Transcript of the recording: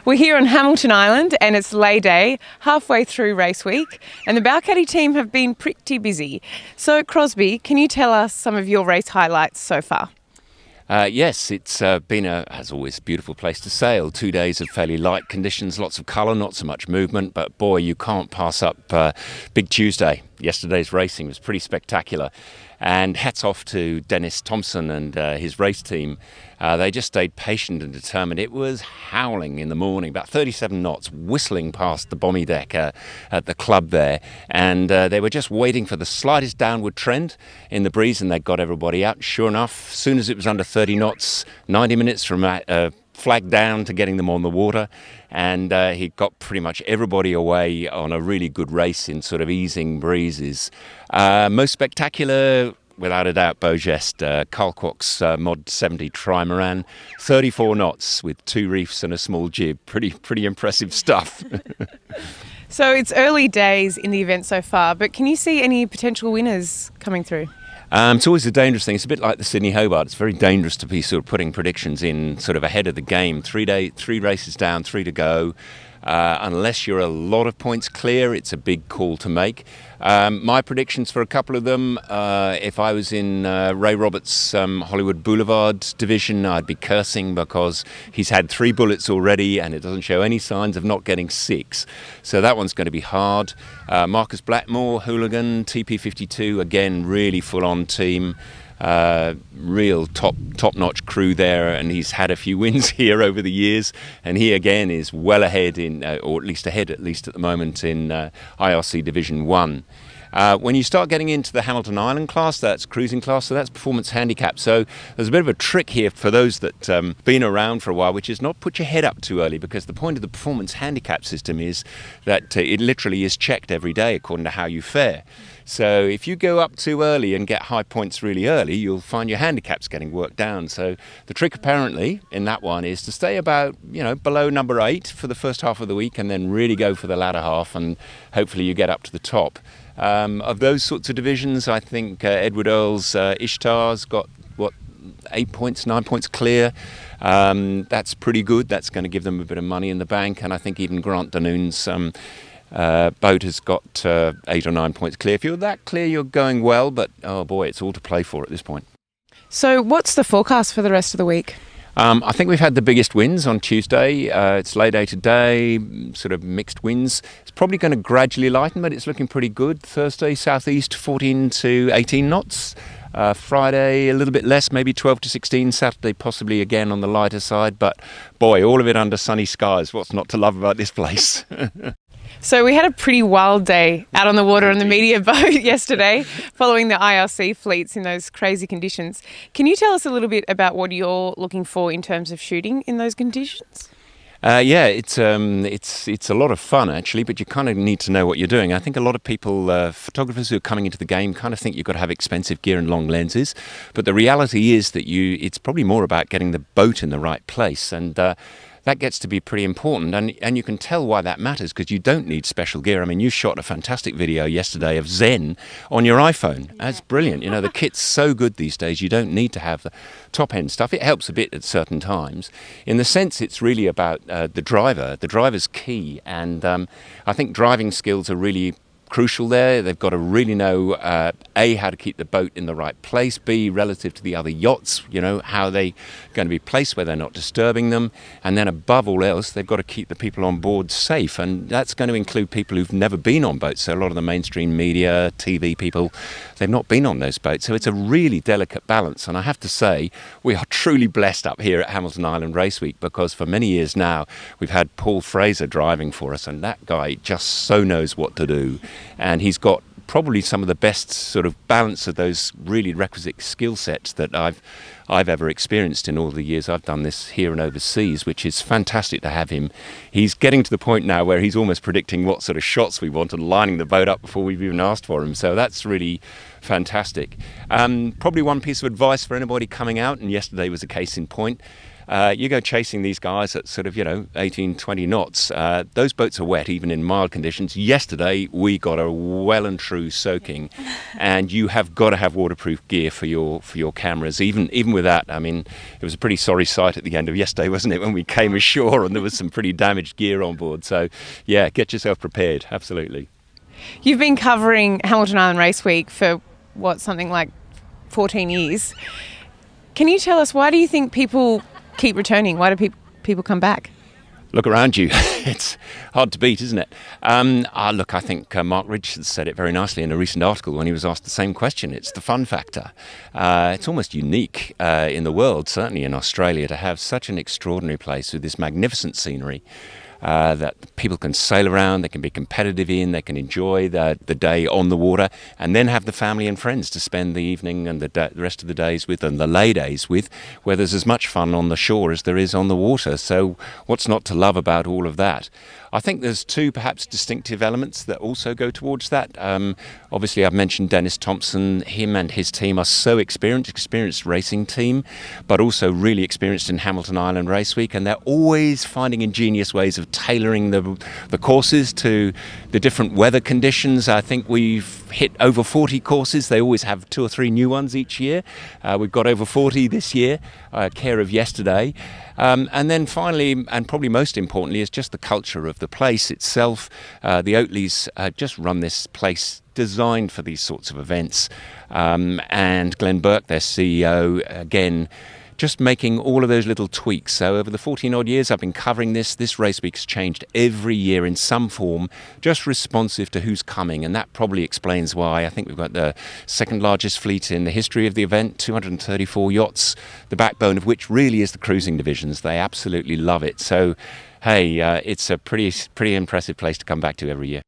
We're here on Hamilton Island and it's Layday, halfway through race week, and the Bow Caddy team have been pretty busy. So Crosbie, can you tell us some of your race highlights so far? Yes, it's been, as always, a beautiful place to sail. 2 days of fairly light conditions, lots of colour, not so much movement, but boy, you can't pass up Big Tuesday. Yesterday's racing was pretty spectacular. And hats off to Dennis Thompson and his race team. They just stayed patient and determined. It was howling in the morning, about 37 knots, whistling past the bommy deck at the club there. And they were just waiting for the slightest downward trend in the breeze, and they got everybody out. Sure enough, as soon as it was under 30 knots, 90 minutes from flag down to getting them on the water, and he got pretty much everybody away on a really good race in sort of easing breezes. Most spectacular, without a doubt, Beau Carl Kwok's Mod 70 trimaran, 34 knots with 2 reefs and a small jib. Pretty impressive stuff. So it's early days in the event so far, but can you see any potential winners coming through? It's always a dangerous thing. It's a bit like the Sydney Hobart. It's very dangerous to be sort of putting predictions in sort of ahead of the game. 3 races down, 3 to go. Unless you're a lot of points clear, it's a big call to make. My predictions for a couple of them, if I was in Ray Roberts' Hollywood Boulevard division, I'd be cursing because he's had 3 bullets already and it doesn't show any signs of not getting 6. So that one's going to be hard. Marcus Blackmore, Hooligan, TP52, again, really full-on team. Real top-notch crew there, and he's had a few wins here over the years, and he again is well ahead in, or at least at the moment in IRC Division 1. When you start getting into the Hamilton Island class, that's cruising class, so that's performance handicap. So there's a bit of a trick here for those that been around for a while, which is not put your head up too early, because the point of the performance handicap system is that it literally is checked every day according to how you fare. So if you go up too early and get high points really early, you'll find your handicap's getting worked down. So the trick apparently in that one is to stay about, below number 8 for the first half of the week, and then really go for the latter half, and hopefully you get up to the top. Of those sorts of divisions, I think Edward Earl's Ishtar's got, 9 points clear. That's pretty good. That's going to give them a bit of money in the bank. And I think even Grant Danoon's boat has got 8 or 9 points clear. If you're that clear, you're going well. But, oh boy, it's all to play for at this point. So what's the forecast for the rest of the week? I think we've had the biggest winds on Tuesday. It's Layday today, sort of mixed winds. It's probably going to gradually lighten, but it's looking pretty good. Thursday, southeast 14 to 18 knots. Friday, a little bit less, maybe 12 to 16. Saturday, possibly again on the lighter side. But boy, all of it under sunny skies. What's not to love about this place? So we had a pretty wild day out on the water on the media boat yesterday, following the IRC fleets in those crazy conditions. Can you tell us a little bit about what you're looking for in terms of shooting in those conditions? Yeah, it's a lot of fun actually, but you kind of need to know what you're doing. I think a lot of people, photographers who are coming into the game, kind of think you've got to have expensive gear and long lenses, but the reality is that it's probably more about getting the boat in the right place, and that gets to be pretty important, and you can tell why that matters, because you don't need special gear. I mean, you shot a fantastic video yesterday of Zen on your iPhone. That's brilliant. The kit's so good these days, you don't need to have the top-end stuff. It helps a bit at certain times. In the sense, it's really about the driver. The driver's key, and I think driving skills are really crucial there. They've got to really know A, how to keep the boat in the right place, B, relative to the other yachts, how they going to be placed where they're not disturbing them, and then above all else they've got to keep the people on board safe, and that's going to include people who've never been on boats. So a lot of the mainstream media, TV people, they've not been on those boats, so it's a really delicate balance. And I have to say, we are truly blessed up here at Hamilton Island Race Week, because for many years now we've had Paul Fraser driving for us, and that guy just so knows what to do. And he's got probably some of the best sort of balance of those really requisite skill sets that I've ever experienced in all the years I've done this here and overseas, which is fantastic to have him. He's getting to the point now where he's almost predicting what sort of shots we want and lining the boat up before we've even asked for him. So that's really fantastic. Probably one piece of advice for anybody coming out, and yesterday was a case in point. You go chasing these guys at sort of, 18, 20 knots. Those boats are wet even in mild conditions. Yesterday we got a well and true soaking, and you have got to have waterproof gear for your cameras. Even with that, I mean, it was a pretty sorry sight at the end of yesterday, wasn't it, when we came ashore and there was some pretty damaged gear on board. So yeah, get yourself prepared. Absolutely. You've been covering Hamilton Island Race Week for something like 14 years. Can you tell us, why do you think people keep returning? Why do people come back? Look around you. It's hard to beat, isn't it? Look, I think Mark Richards said it very nicely in a recent article when he was asked the same question. It's the fun factor. It's almost unique in the world, certainly in Australia, to have such an extraordinary place with this magnificent scenery that people can sail around, they can be competitive in, they can enjoy the day on the water, and then have the family and friends to spend the evening and the rest of the days with, and the Laydays with, where there's as much fun on the shore as there is on the water. So what's not to love about all of that? I think there's two perhaps distinctive elements that also go towards that. Obviously, I've mentioned Dennis Thompson. Him and his team are so experienced racing team, but also really experienced in Hamilton Island Race Week, and they're always finding ingenious ways of tailoring the courses to the different weather conditions. I think we've hit over 40 courses. They always have 2 or 3 new ones each year. We've got over 40 this year, care of yesterday. And then finally, and probably most importantly, is just the culture of the place itself. The Oatleys just run this place designed for these sorts of events. And Glenn Burke, their CEO, again, just making all of those little tweaks. So over the 14 odd years I've been covering this race week's changed every year in some form, just responsive to who's coming. And that probably explains why I think we've got the second largest fleet in the history of the event, 234 yachts, the backbone of which really is the cruising divisions. They absolutely love it. So, hey, it's a pretty impressive place to come back to every year.